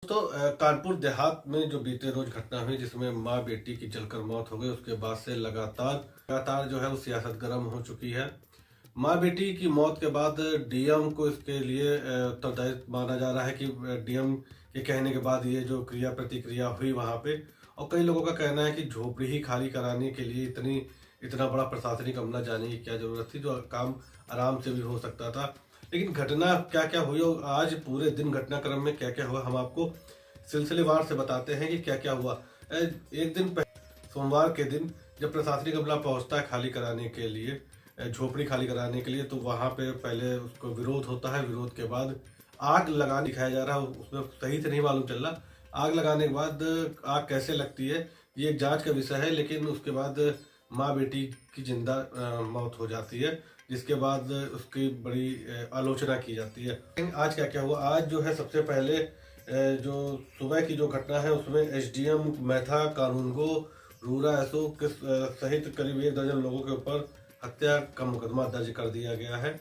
तो कानपुर देहात में जो बीते रोज घटना हुई जिसमें माँ बेटी की जलकर मौत हो गई, उसके बाद से लगातार जो है वो सियासत गर्म हो चुकी है। माँ बेटी की मौत के बाद डीएम को इसके लिए उत्तरदायी माना जा रहा है कि डीएम के कहने के बाद ये जो क्रिया प्रतिक्रिया हुई वहां पे, और कई लोगों का कहना है कि झोपड़ी ही खाली कराने के लिए इतना बड़ा प्रशासनिक अमला जाने की क्या जरूरत थी, जो काम आराम से भी हो सकता था। लेकिन घटना क्या क्या हुई और आज पूरे दिन घटनाक्रम में क्या क्या हुआ, हम आपको सिलसिलेवार से बताते हैं कि क्या क्या हुआ। एक दिन पहले सोमवार के दिन जब प्रशासनिक अमला पहुंचता है खाली कराने के लिए, झोपड़ी खाली कराने के लिए, तो वहां पे पहले उसको विरोध होता है। विरोध के बाद आग लगाने दिखाया जा रहा है, उसमें सही से नहीं मालूम चल रहा आग लगाने के बाद आग कैसे लगती है, ये एक जांच का विषय है। लेकिन उसके बाद माँ बेटी की जिंदा मौत हो जाती है, जिसके बाद उसकी बड़ी आलोचना की जाती है। आज क्या क्या हुआ, आज जो है सबसे पहले जो सुबह की जो घटना है उसमें एसडीएम मैथा, कानूनगो, रूरा एसओ के सहित करीब 1 दर्जन लोगों के ऊपर हत्या का मुकदमा दर्ज कर दिया गया है।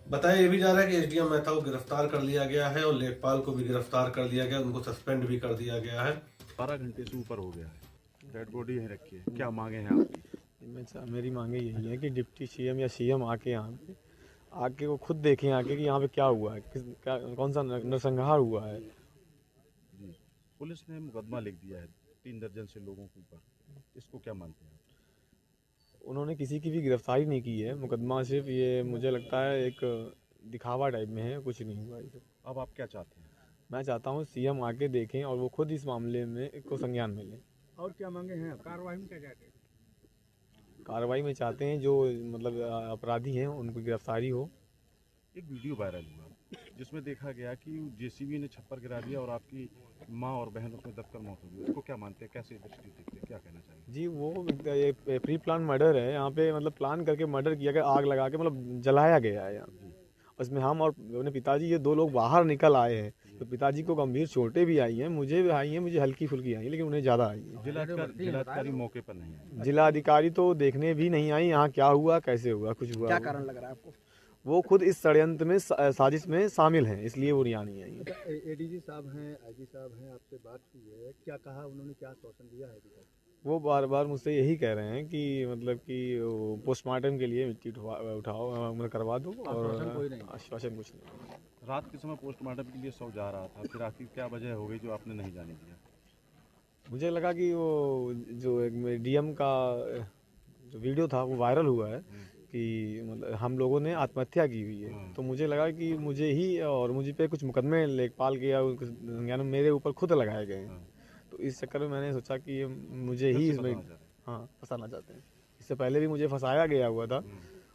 बताया ये भी जा रहा है कि एसडीएम मैथा को गिरफ्तार कर लिया गया है और लेखपाल को भी गिरफ्तार कर लिया गया, उनको सस्पेंड भी कर दिया गया है। 12 घंटे से ऊपर हो गया है, डेड बॉडी है रखी है। क्या मांगे हैं आपकी? मेरी मांगे यही है कि डिप्टी सीएम या सीएम आके यहाँ पे आके वो खुद देखें आके कि यहाँ पे क्या हुआ है, कौन सा नरसंहार हुआ है। जी, पुलिस ने मुकदमा लिख दिया है 3 दर्जन से लोगों के ऊपर, इसको क्या मानते हैं? उन्होंने किसी की भी गिरफ्तारी नहीं की है, मुकदमा सिर्फ ये मुझे लगता है एक दिखावा टाइप में है, कुछ नहीं हुआ। अब आप क्या चाहते हैं? मैं चाहता हूँ सीएम आके देखें और वो खुद इस मामले में को संज्ञान में लें। और क्या मांगे हैं? कार्रवाई में क्या चाहते हैं? कार्रवाई में चाहते हैं जो मतलब अपराधी हैं उनको गिरफ्तारी हो। एक वीडियो वायरल हुआ जिसमें देखा गया कि जेसीबी ने छप्पर गिरा दिया और आपकी माँ और बहन उसमें दबकर मौत हो गई। इसको क्या मानते हैं, कैसे दृष्टि देखते हैं, क्या कहना चाहिए? जी वो ये प्री प्लान मर्डर है, यहाँ पे मतलब प्लान करके मर्डर किया गया, आग लगा के मतलब जलाया गया है यहाँ। उसमें हम और अपने पिताजी ये 2 लोग बाहर निकल आए हैं, तो पिताजी को गंभीर चोटें भी आई हैं, मुझे भी आई हैं, मुझे हल्की फुल्की आई, लेकिन उन्हें ज़्यादा आई है। जिलाधिकारी मौके पर नहीं है? जिलाधिकारी तो देखने भी नहीं आई यहाँ क्या हुआ कैसे हुआ, कुछ हुआ। क्या कारण लग रहा है आपको? वो खुद इस षड्यंत्र में साजिश में शामिल हैं, इसलिए वो यहाँ नहीं आई। एडीजी साहब हैं, आईजी साहब हैं, आपसे बात हुई है, क्या कहा उन्होंने, क्या आश्वासन दिया है? वो बार बार मुझसे यही कह रहे हैं कि मतलब कि पोस्टमार्टम के लिए मिट्टी उठाओ, करवा दो, और आश्वासन कुछ नहीं। रात के समय पोस्टमार्टम के लिए सब जा रहा था, फिर आखिर क्या वजह हो गई जो आपने नहीं जाने दिया? मुझे लगा कि वो जो एक डीएम का जो वीडियो था वो वायरल हुआ है कि मतलब हम लोगों ने आत्महत्या की हुई है, तो मुझे लगा कि मुझे ही और मुझे पे कुछ मुकदमे लेखपाल के या मेरे ऊपर खुद लगाए गए हैं। तो इस चक्कर में मैंने सोचा कि ये मुझे ही इसमें फंसाना चाहते हैं। इससे पहले भी मुझे फंसाया गया हुआ था,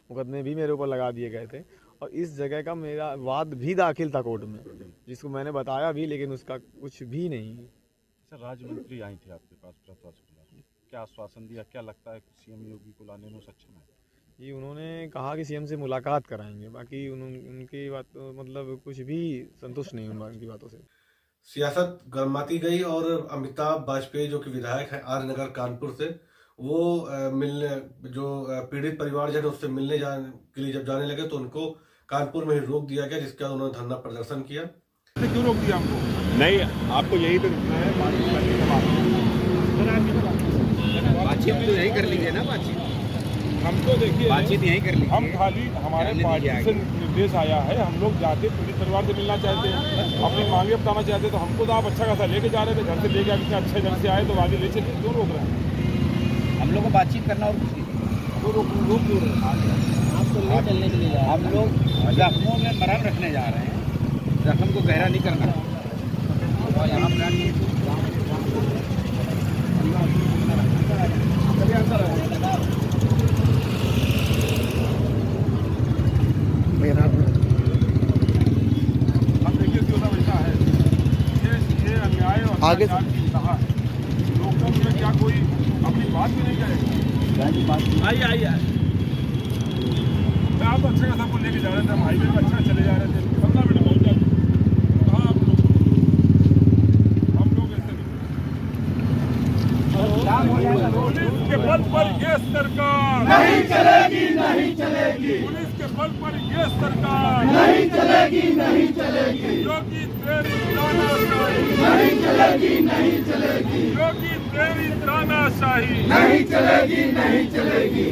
मुकदमे भी मेरे ऊपर लगा दिए गए थे, और इस जगह का मेरा वाद भी दाखिल था कोर्ट में, जिसको मैंने बताया भी, लेकिन उसका कुछ भी नहीं। सर, राज्य मंत्री आई थी आपके पास प्रशासन, क्या आश्वासन दिया? क्या लगता है सीएम योगी को लाने में सक्षम है? जी उन्होंने कहा कि सीएम से मुलाकात कराएंगे, बाकी उनकी बात मतलब कुछ भी संतुष्ट नहीं उनकी बातों से। सियासत गर्माती गई और अमिताभ बाजपेयी जो कि विधायक है आर नगर कानपुर से, वो मिलने जो पीड़ित परिवारजन उससे मिलने के लिए जब जाने लगे तो उनको कानपुर में ही रोक दिया गया, जिसके बाद उन्होंने धरना प्रदर्शन किया। क्यों रोक दिया हमको? नहीं, आपको यही तो रुकना है, बातचीत तो यही कर लीजिए ना। बातचीत हम तो देखिए बातचीत यहीं कर लीजिए। हम खाली हमारे पार्टी से निर्देश आया है, हम लोग जाते पीड़ित परिवार से मिलना चाहते हैं, अपनी मांगे बताना चाहते हैं, तो हमको तो आप अच्छा खासा लेके जा रहे थे, घर से लेके आके अच्छे घर से आए तो आगे ले चलिए, क्यों रोक रहे हैं? हम लोग को बातचीत करना और कुछ नहीं। वो रोक क्यों रहे हैं? आपको ले चलने के लिए हम लोग जख्मों में मरहम रखने जा रहे हैं, जख्म को गहरा नहीं करना। और यहाँ आगे लोकतंत्र में क्या कोई अपनी बात भी नहीं करेगा? आइए आप तो अच्छा खासा आपको लेके जा रहे थे, हम हाईवे पे अच्छा चले जा रहे थे, 15 मिनट पहुंच जाते। कहाँ आप लोग? हम लोग ऐसे पुलिस के बल पर ये सरकार नहीं चलेगी, नहीं चलेगी। पुलिस के बल पर ये सरकार नहीं चलेगी, नहीं चलेगी। क्योंकि तेरी तानाशाही क्योंकि तेरी तानाशाही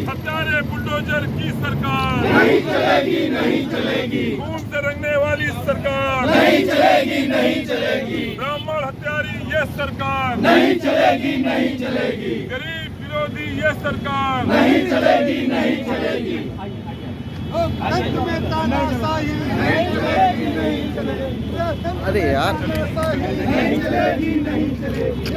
हत्यारे बुलडोजर की सरकार खून से रंगने वाली सरकार ब्राह्मण हत्यारी ये सरकार गरीब विरोधी ये सरकार अरे यार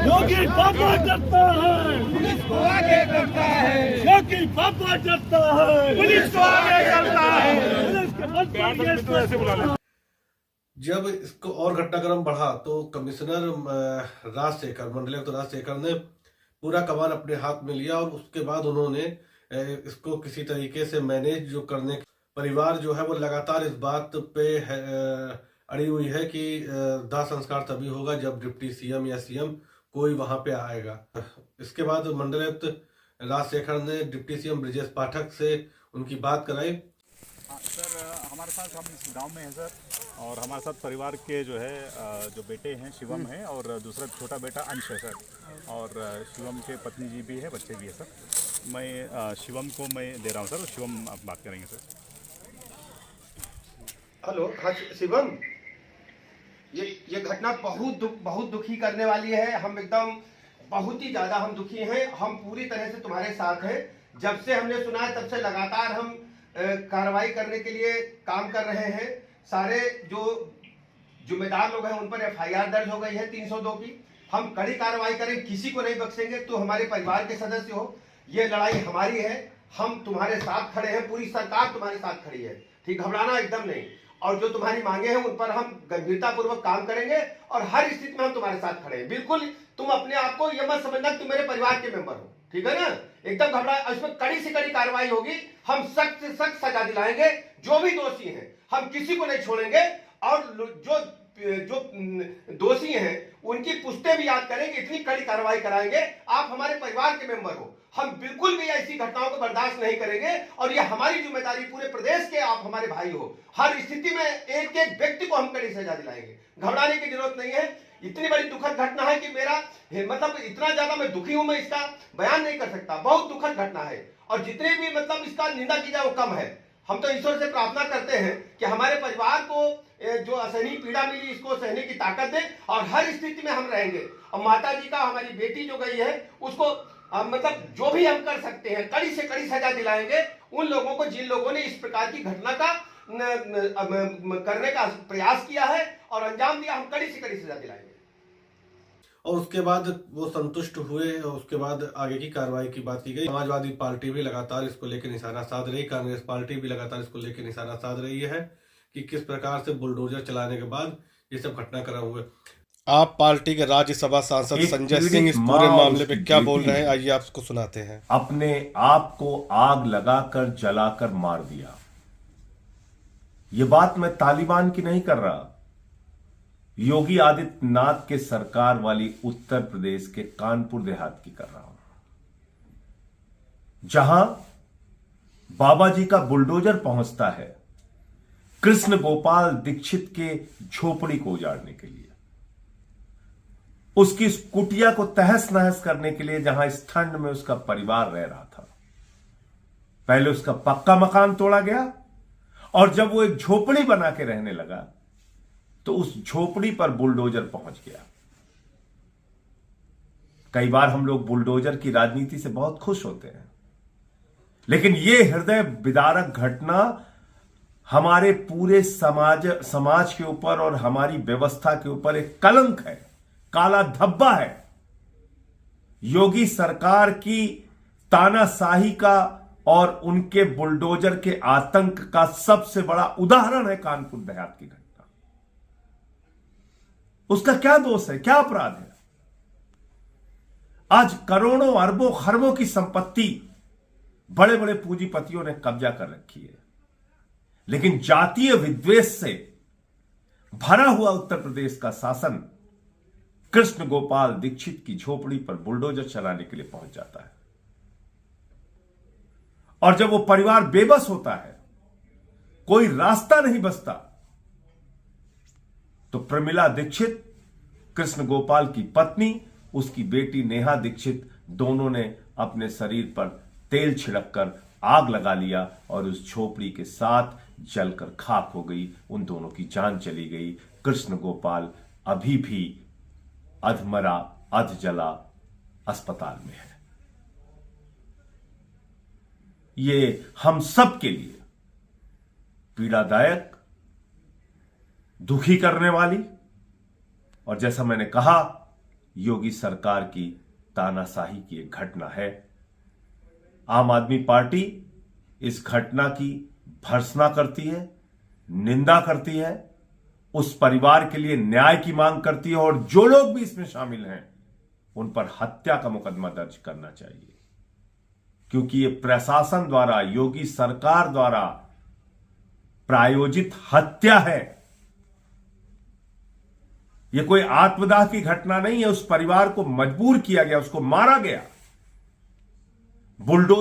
योगी पापा डरता है, पुलिस को आगे करता है। योगी पापा डरता है, पुलिस को आगे करता है। पुलिस के बल पर ये तो ऐसे बुला ले। जब इसको और घटनाक्रम बढ़ा तो कमिश्नर राजशेखर, मंडलायुक्त राजशेखर ने पूरा कमान अपने हाथ में लिया और उसके बाद उन्होंने इसको किसी तरीके से मैनेज जो करने, परिवार जो है वो लगातार इस बात पे अड़ी हुई है कि दाह संस्कार तभी होगा जब डिप्टी सीएम या सीएम कोई वहां पे आएगा। इसके बाद मंडलायुक्त राजशेखर ने डिप्टी सीएम ब्रजेश पाठक से उनकी बात कराई। सर हमारे साथ हम इस गांव में हैं सर, और हमारे साथ परिवार के जो है जो बेटे हैं शिवम है और दूसरा छोटा बेटा अंश है सर, और शिवम के पत्नी जी भी है, बच्चे भी है सर। मैं शिवम को मैं दे रहा हूं सर, शिवम आप बात करेंगे सर। हेलो, हाँ शिवम, ये घटना बहुत दुखी करने वाली है। हम एकदम बहुत ही ज्यादा हम दुखी हैं। हम पूरी तरह से तुम्हारे साथ हैं। जब से हमने सुना है तब से लगातार हम कार्रवाई करने के लिए काम कर रहे हैं। सारे जो जिम्मेदार लोग हैं उन पर FIR दर्ज हो गई है 302 की। हम कड़ी कार्रवाई करें, किसी को नहीं बख्शेंगे। तो हमारे परिवार के सदस्य हो, ये लड़ाई हमारी है। हम तुम्हारे साथ खड़े हैं, पूरी सरकार तुम्हारे साथ खड़ी है। ठीक, घबराना एकदम नहीं। और जो तुम्हारी मांगे हैं उन पर हम गंभीरता पूर्वक काम करेंगे और हर स्थिति में हम तुम्हारे साथ खड़े हैं। बिल्कुल तुम अपने आप को ये मत समझना कि तुम मेरे परिवार के मेंबर हो, ठीक है ना। एकदम घबरा, इसमें कड़ी से कड़ी कार्रवाई होगी। हम सख्त से सख्त सजा दिलाएंगे। जो भी दोषी हैं हम किसी को नहीं छोड़ेंगे, और जो दोषी हैं उनकी पुश्ते भी याद करेंगे। इतनी कड़ी कार्रवाई कराएंगे। आप हमारे परिवार के मेंबर हो। हम बिल्कुल भी ऐसी घटनाओं को बर्दाश्त नहीं करेंगे और ये हमारी जिम्मेदारी, पूरे प्रदेश के आप हमारे भाई हो। हर स्थिति में एक एक व्यक्ति को हम कड़ी सजा दिलाएंगे। घबराने की जरूरत नहीं है। इतनी बड़ी दुखद घटना है कि मेरा मतलब इतना ज्यादा मैं दुखी हूं, मैं इसका बयान नहीं कर सकता। बहुत दुखद घटना है और जितने भी मतलब इसका निंदा की जाए वो कम है। हम तो ईश्वर से प्रार्थना करते हैं कि हमारे परिवार को जो असहनीय पीड़ा मिली इसको सहने की ताकत दे और हर स्थिति में हम रहेंगे। और माता जी का, हमारी बेटी जो गई है उसको मतलब जो भी हम कर सकते हैं कड़ी से कड़ी सजा दिलाएंगे उन लोगों को जिन लोगों ने इस प्रकार की घटना का करने का प्रयास किया है और अंजाम दिया। हम कड़ी से कड़ी सजा दिलाएंगे। और उसके बाद वो संतुष्ट हुए और उसके बाद आगे की कार्रवाई की बात की गई। समाजवादी पार्टी भी लगातार इसको लेकर निशाना साध रही, कांग्रेस पार्टी भी लगातार इसको लेकर निशाना साध रही है कि किस प्रकार से बुलडोजर चलाने के बाद ये सब घटनाक्रम हुए। आप पार्टी के राज्यसभा सांसद संजय सिंह इस पूरे मामले पे क्या बोल रहे हैं, आइए आपको सुनाते हैं। अपने आप को आग लगाकर जलाकर मार दिया। ये बात मैं तालिबान की नहीं कर रहा, योगी आदित्यनाथ के सरकार वाली उत्तर प्रदेश के कानपुर देहात की कर रहा हूं, जहां बाबा जी का बुलडोजर पहुंचता है कृष्ण गोपाल दीक्षित के झोपड़ी को उजाड़ने के लिए, उसकी इस कुटिया को तहस नहस करने के लिए, जहां इस ठंड में उसका परिवार रह रहा था। पहले उसका पक्का मकान तोड़ा गया और जब वो एक झोपड़ी बना के रहने लगा तो उस झोपड़ी पर बुलडोजर पहुंच गया। कई बार हम लोग बुलडोजर की राजनीति से बहुत खुश होते हैं, लेकिन यह हृदय विदारक घटना हमारे पूरे समाज के ऊपर और हमारी व्यवस्था के ऊपर एक कलंक है, काला धब्बा है। योगी सरकार की तानाशाही का और उनके बुलडोजर के आतंक का सबसे बड़ा उदाहरण है कानपुर देहात की घटना। उसका क्या दोष है, क्या अपराध है? आज करोड़ों अरबों खरबों की संपत्ति बड़े बड़े पूंजीपतियों ने कब्जा कर रखी है, लेकिन जातीय विद्वेष से भरा हुआ उत्तर प्रदेश का शासन कृष्ण गोपाल दीक्षित की झोपड़ी पर बुलडोजर चलाने के लिए पहुंच जाता है। और जब वो परिवार बेबस होता है, कोई रास्ता नहीं बचता, तो प्रमिला दीक्षित कृष्ण गोपाल की पत्नी, उसकी बेटी नेहा दीक्षित, दोनों ने अपने शरीर पर तेल छिड़ककर आग लगा लिया और उस झोपड़ी के साथ जलकर खाक हो गई। उन दोनों की जान चली गई। कृष्ण गोपाल अभी भी अधमरा अधजला अस्पताल में है। ये हम सब के लिए पीड़ादायक, दुखी करने वाली और जैसा मैंने कहा, योगी सरकार की तानाशाही की एक घटना है। आम आदमी पार्टी इस घटना की भर्त्सना करती है, निंदा करती है, उस परिवार के लिए न्याय की मांग करती है और जो लोग भी इसमें शामिल हैं उन पर हत्या का मुकदमा दर्ज करना चाहिए, क्योंकि ये प्रशासन द्वारा, योगी सरकार द्वारा प्रायोजित हत्या है। यह कोई आत्मदाह की घटना नहीं है। उस परिवार को मजबूर किया गया, उसको मारा गया। बुलडोजर